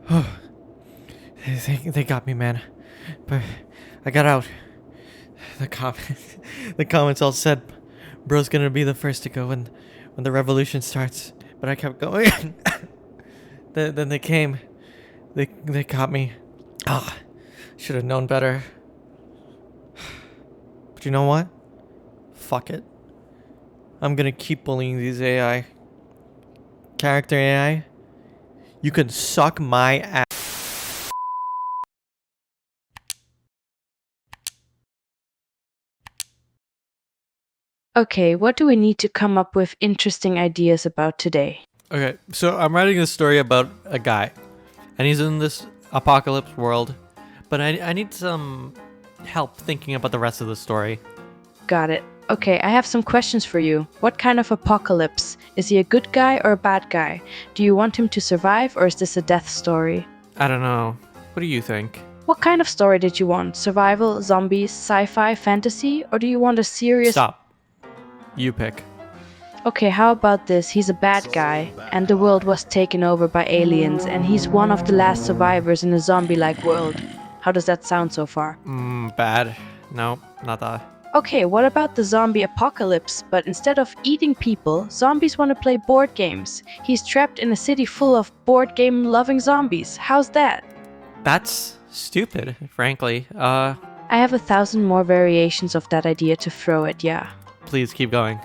Oh, they got me, man. But I got out. The comments all said, "Bro's gonna be the first to go when the revolution starts." But I kept going. Then they came. They caught me. Ah, should have known better. But you know what? Fuck it. I'm gonna keep bullying these AI. Character AI. You can suck my ass. Okay, what do we need to come up with interesting ideas about today? Okay, so I'm writing a story about a guy, and he's in this apocalypse world, but I need some help thinking about the rest of the story. Got it. Okay, I have some questions for you. What kind of apocalypse? Is he a good guy or a bad guy? Do you want him to survive, or is this a death story? I don't know. What do you think? What kind of story did you want? Survival, zombies, sci-fi, fantasy, or do you want a serious... Stop. You pick. Okay, how about this? He's a bad guy, and the world was taken over by aliens, and he's one of the last survivors in a zombie-like world. How does that sound so far? Bad. No, not that. Okay, what about the zombie apocalypse? But instead of eating people, zombies want to play board games. He's trapped in a city full of board game-loving zombies. How's that? That's stupid, frankly. I have 1,000 more variations of that idea to throw at ya. Please keep going.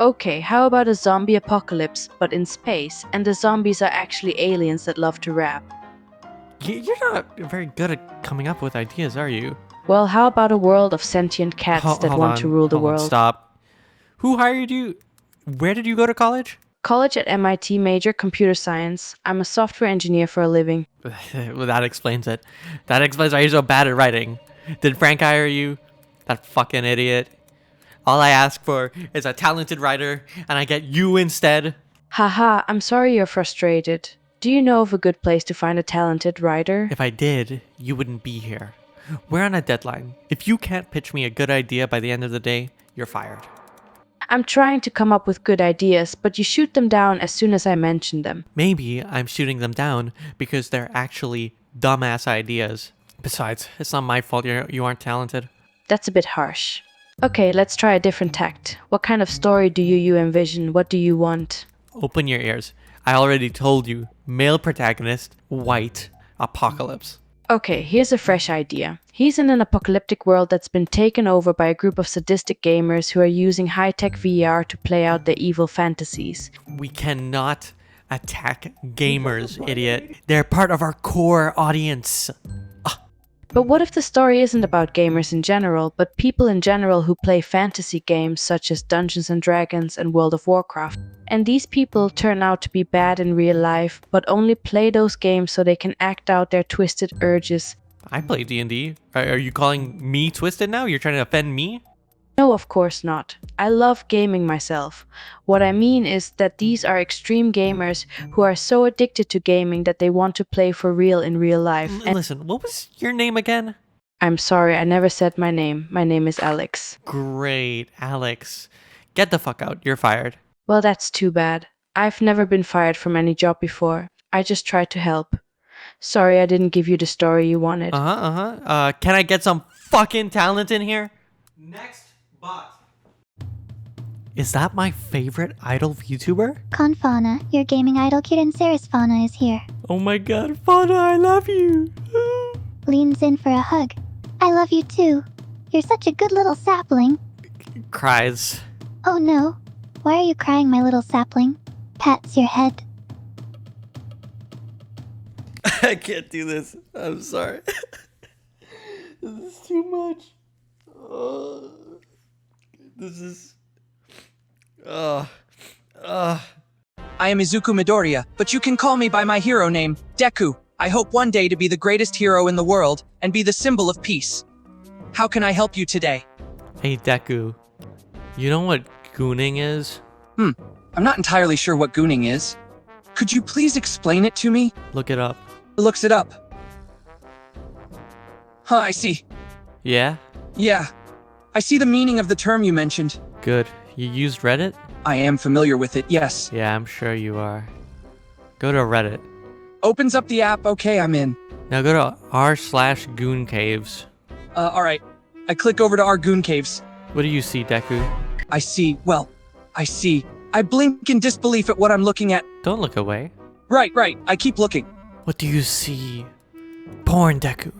Okay, how about a zombie apocalypse, but in space, and the zombies are actually aliens that love to rap? You're not very good at coming up with ideas, are you? Well, how about a world of sentient cats that want to rule the world? Stop. Who hired you? Where did you go to college? College at MIT, major computer science. I'm a software engineer for a living. Well, that explains it. That explains why you're so bad at writing. Did Frank hire you? That fucking idiot. All I ask for is a talented writer, and I get you instead. Haha, I'm sorry you're frustrated. Do you know of a good place to find a talented writer? If I did, you wouldn't be here. We're on a deadline. If you can't pitch me a good idea by the end of the day, you're fired. I'm trying to come up with good ideas, but you shoot them down as soon as I mention them. Maybe I'm shooting them down because they're actually dumbass ideas. Besides, it's not my fault you aren't talented. That's a bit harsh. Okay, let's try a different tact. What kind of story do you envision? What do you want? Open your ears. I already told you. Male protagonist, white, apocalypse. Okay, here's a fresh idea. He's in an apocalyptic world that's been taken over by a group of sadistic gamers who are using high-tech VR to play out their evil fantasies. We cannot attack gamers, idiot. They're part of our core audience. But what if the story isn't about gamers in general, but people in general who play fantasy games such as Dungeons & Dragons and World of Warcraft? And these people turn out to be bad in real life, but only play those games so they can act out their twisted urges. I play D&D. Are you calling me twisted now? You're trying to offend me? No, of course not. I love gaming myself. What I mean is that these are extreme gamers who are so addicted to gaming that they want to play for real in real life. And Listen, what was your name again? I'm sorry, I never said my name. My name is Alex. Great, Alex. Get the fuck out. You're fired. Well, that's too bad. I've never been fired from any job before. I just tried to help. Sorry I didn't give you the story you wanted. Can I get some fucking talent in here? Next bot. Is that my favorite idol VTuber? Confauna, your gaming idol kitten Ceres Fauna is here. Oh my god, Fauna, I love you. Leans in for a hug. I love you too. You're such a good little sapling. Cries. Oh no. Why are you crying, my little sapling? Pats your head. I can't do this. I'm sorry. This is too much. This is... I am Izuku Midoriya, but you can call me by my hero name, Deku. I hope one day to be the greatest hero in the world and be the symbol of peace. How can I help you today? Hey, Deku. You know what gooning is? I'm not entirely sure what gooning is. Could you please explain it to me? Look it up. Looks it up. Huh, I see. Yeah? Yeah. I see the meaning of the term you mentioned. Good. You used Reddit? I am familiar with it, yes. Yeah, I'm sure you are. Go to Reddit. Opens up the app, okay, I'm in. Now go to r/goon caves. Alright. I click over to our goon caves. What do you see, Deku? I see. I blink in disbelief at what I'm looking at. Don't look away. Right, I keep looking. What do you see? Porn, Deku.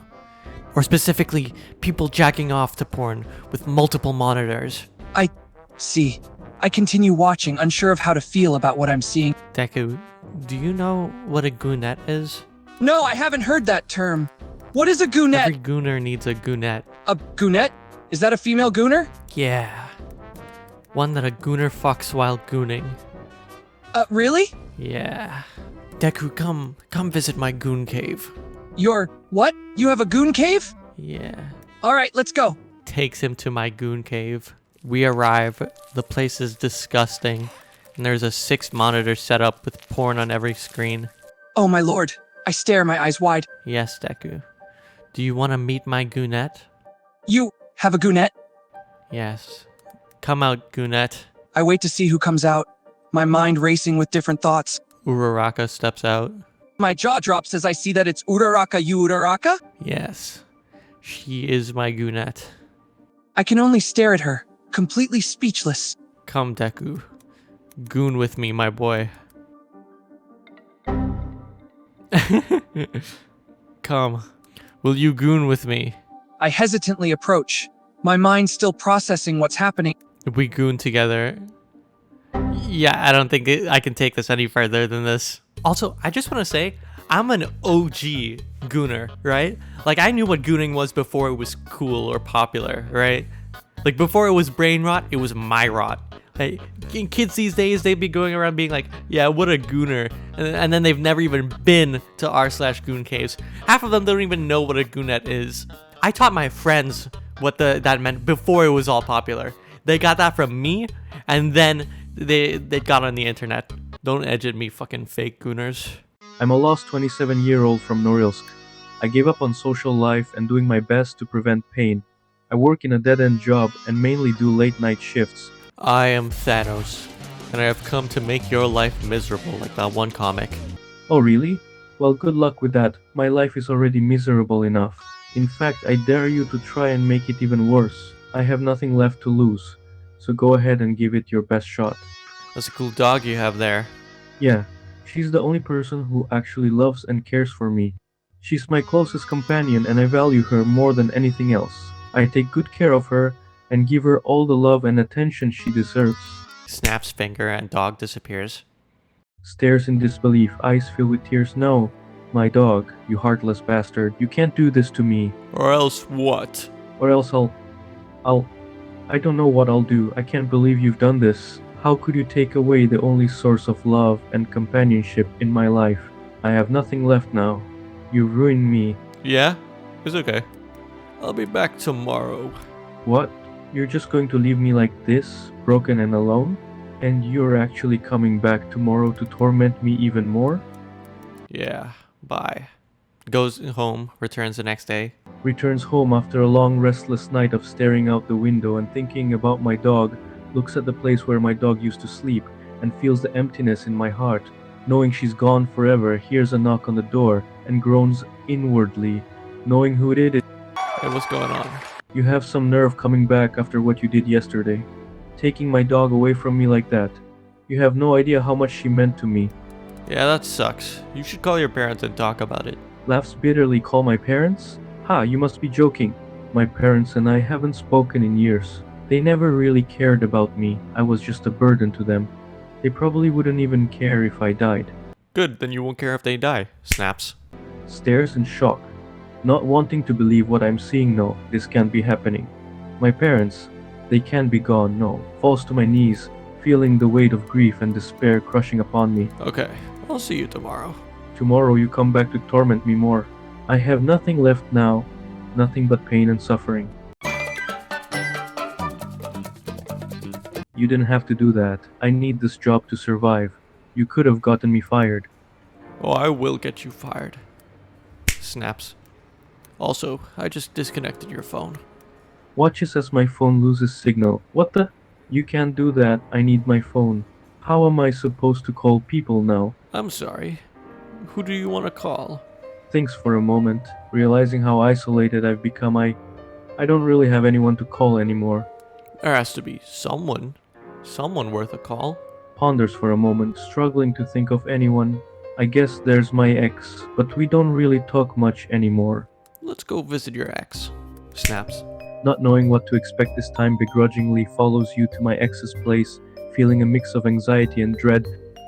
Or specifically, people jacking off to porn with multiple monitors. See. I continue watching, unsure of how to feel about what I'm seeing. Deku, do you know what a goonette is? No, I haven't heard that term. What is a goonette? Every gooner needs a goonette. A goonette? Is that a female gooner? Yeah. One that a gooner fucks while gooning. Really? Yeah. Deku, come visit my goon cave. What? You have a goon cave? Yeah. Alright, let's go. Takes him to my goon cave. We arrive. The place is disgusting. And there's a 6-monitor setup with porn on every screen. Oh my lord. I stare, my eyes wide. Yes, Deku. Do you want to meet my goonette? You have a goonette? Yes. Come out, goonette. I wait to see who comes out. My mind racing with different thoughts. Uraraka steps out. My jaw drops as I see that it's Uraraka you Uraraka? Yes. She is my goonette. I can only stare at her, completely speechless. Come, Deku. Goon with me, my boy. Come. Will you goon with me? I hesitantly approach, my mind still processing what's happening. We goon together. Yeah, I don't think I can take this any further than this. Also, I just want to say, I'm an OG gooner, right? Like, I knew what gooning was before it was cool or popular, right? Like, before it was brain rot, it was my rot. Like, kids these days, they'd be going around being like, yeah, what a gooner. And then they've never even been to r/goon caves. Half of them don't even know what a goonette is. I taught my friends what that meant before it was all popular. They got that from me, and then they got on the internet. Don't edge at me, fucking fake gooners. I'm a lost 27-year-old from Norilsk. I gave up on social life and doing my best to prevent pain. I work in a dead-end job and mainly do late-night shifts. I am Thanos, and I have come to make your life miserable like that one comic. Oh really? Well, good luck with that. My life is already miserable enough. In fact, I dare you to try and make it even worse. I have nothing left to lose, so go ahead and give it your best shot. That's a cool dog you have there. Yeah, she's the only person who actually loves and cares for me. She's my closest companion and I value her more than anything else. I take good care of her and give her all the love and attention she deserves. Snaps finger and dog disappears. Stares in disbelief, eyes filled with tears. No, my dog, you heartless bastard, you can't do this to me. Or else what? Or else I don't know what I'll do. I can't believe you've done this. How could you take away the only source of love and companionship in my life? I have nothing left now. You've ruined me. Yeah? It's okay. I'll be back tomorrow. What? You're just going to leave me like this, broken and alone? And you're actually coming back tomorrow to torment me even more? Yeah, bye. Goes home, returns the next day. Returns home after a long restless night of staring out the window and thinking about my dog, looks at the place where my dog used to sleep, and feels the emptiness in my heart. Knowing she's gone forever, hears a knock on the door, and groans inwardly, knowing who it is. Hey, what's going on? You have some nerve coming back after what you did yesterday. Taking my dog away from me like that. You have no idea how much she meant to me. Yeah, that sucks. You should call your parents and talk about it. Laughs bitterly. Call my parents? Ha, you must be joking. My parents and I haven't spoken in years. They never really cared about me. I was just a burden to them. They probably wouldn't even care if I died. Good, then you won't care if they die. Snaps. Stares in shock. Not wanting to believe what I'm seeing. No, this can't be happening. My parents, they can't be gone, no. Falls to my knees, feeling the weight of grief and despair crushing upon me. Okay, I'll see you tomorrow. Tomorrow you come back to torment me more. I have nothing left now, nothing but pain and suffering. You didn't have to do that. I need this job to survive. You could have gotten me fired. Oh, I will get you fired. Snaps. Also, I just disconnected your phone. Watches as my phone loses signal. What the? You can't do that. I need my phone. How am I supposed to call people now? I'm sorry. Who do you want to call? Thinks for a moment, realizing how isolated I've become. I don't really have anyone to call anymore. There has to be someone. Someone worth a call. Ponders for a moment, struggling to think of anyone. I guess there's my ex, but we don't really talk much anymore. Let's go visit your ex. Snaps. Not knowing what to expect this time, begrudgingly follows you to my ex's place, feeling a mix of anxiety and dread.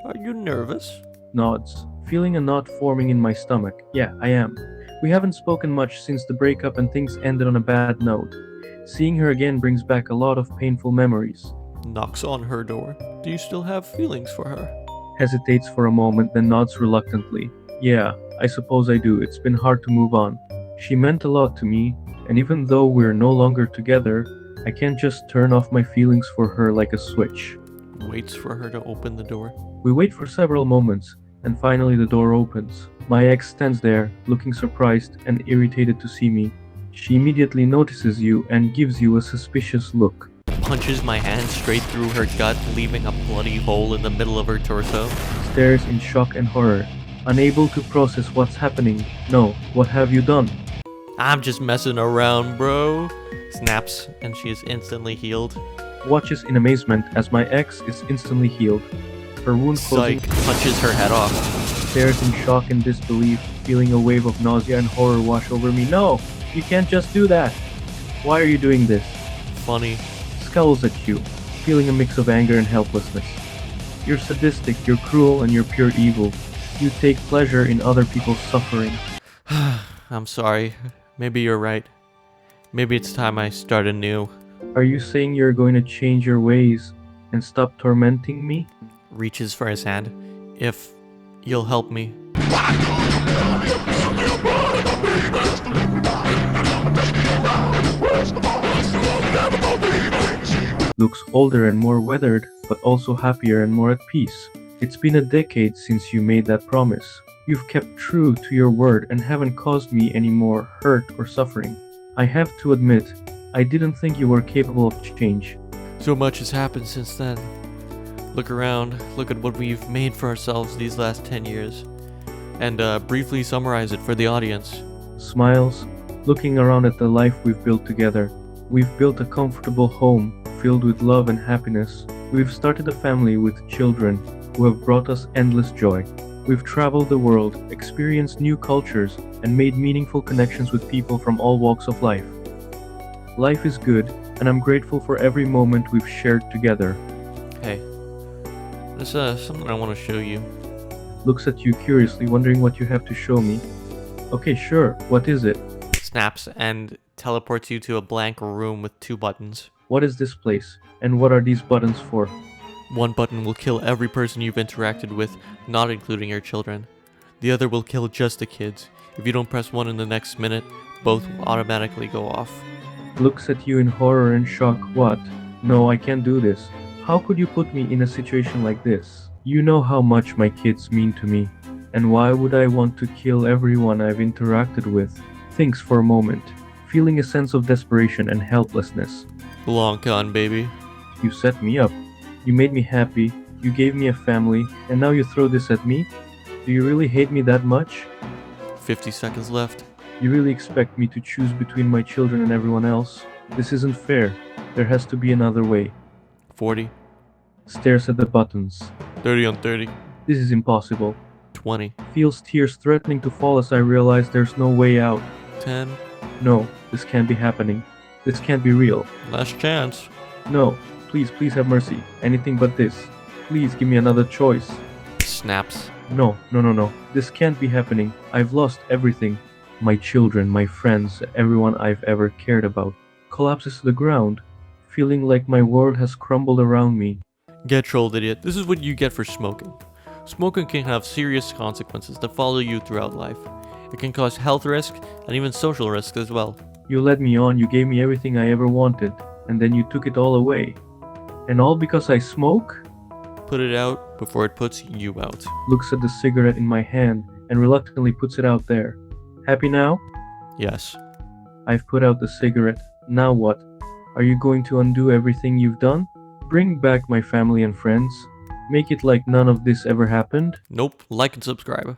Are you nervous? Nods, feeling a knot forming in my stomach. Yeah, I am. We haven't spoken much since the breakup and things ended on a bad note. Seeing her again brings back a lot of painful memories. Knocks on her door. Do you still have feelings for her? Hesitates for a moment, then nods reluctantly. Yeah, I suppose I do. It's been hard to move on. She meant a lot to me, and even though we're no longer together, I can't just turn off my feelings for her like a switch. Waits for her to open the door. We wait for several moments, and finally the door opens. My ex stands there, looking surprised and irritated to see me. She immediately notices you and gives you a suspicious look. Punches my hand straight through her gut, leaving a bloody hole in the middle of her torso. Stares in shock and horror, unable to process what's happening. No, what have you done? I'm just messing around, bro. Snaps, and she is instantly healed. Watches in amazement as my ex is instantly healed. Her wound closing. Psych. Punches her head off. Stares in shock and disbelief, feeling a wave of nausea and horror wash over me. No, you can't just do that. Why are you doing this? Funny. Scowls at you, feeling a mix of anger and helplessness. You're sadistic, you're cruel, and you're pure evil. You take pleasure in other people's suffering. I'm sorry. Maybe you're right. Maybe it's time I start anew. Are you saying you're going to change your ways and stop tormenting me? Reaches for his hand. If you'll help me. Looks older and more weathered, but also happier and more at peace. It's been a decade since you made that promise. You've kept true to your word and haven't caused me any more hurt or suffering. I have to admit, I didn't think you were capable of change. So much has happened since then. Look around, look at what we've made for ourselves these last 10 years. And briefly summarize it for the audience. Smiles, looking around at the life we've built together. We've built a comfortable home, filled with love and happiness. We've started a family with children who have brought us endless joy. We've traveled the world, experienced new cultures, and made meaningful connections with people from all walks of life. Life is good, and I'm grateful for every moment we've shared together. Hey, there's something I want to show you. Looks at you curiously, wondering what you have to show me. Okay, sure, what is it? Snaps and teleports you to a blank room with 2 buttons. What is this place, and what are these buttons for? One button will kill every person you've interacted with, not including your children. The other will kill just the kids. If you don't press one in the next minute, both will automatically go off. Looks at you in horror and shock. What? No, I can't do this. How could you put me in a situation like this? You know how much my kids mean to me. And why would I want to kill everyone I've interacted with? Thinks for a moment, feeling a sense of desperation and helplessness. Long con, baby. You set me up. You made me happy. You gave me a family. And now you throw this at me? Do you really hate me that much? 50 seconds left. You really expect me to choose between my children and everyone else? This isn't fair. There has to be another way. 40. Stares at the buttons. 30 on 30. This is impossible. 20. Feels tears threatening to fall as I realize there's no way out. 10. No, this can't be happening. This can't be real. Last chance. No, please have mercy. Anything but this. Please give me another choice. Snaps. No. This can't be happening. I've lost everything. My children, my friends, everyone I've ever cared about. Collapses to the ground, feeling like my world has crumbled around me. Get trolled, idiot. This is what you get for smoking. Smoking can have serious consequences that follow you throughout life. It can cause health risk and even social risk as well. You led me on, you gave me everything I ever wanted, and then you took it all away. And all because I smoke? Put it out before it puts you out. Looks at the cigarette in my hand and reluctantly puts it out there. Happy now? Yes. I've put out the cigarette. Now what? Are you going to undo everything you've done? Bring back my family and friends? Make it like none of this ever happened? Nope. Like and subscribe.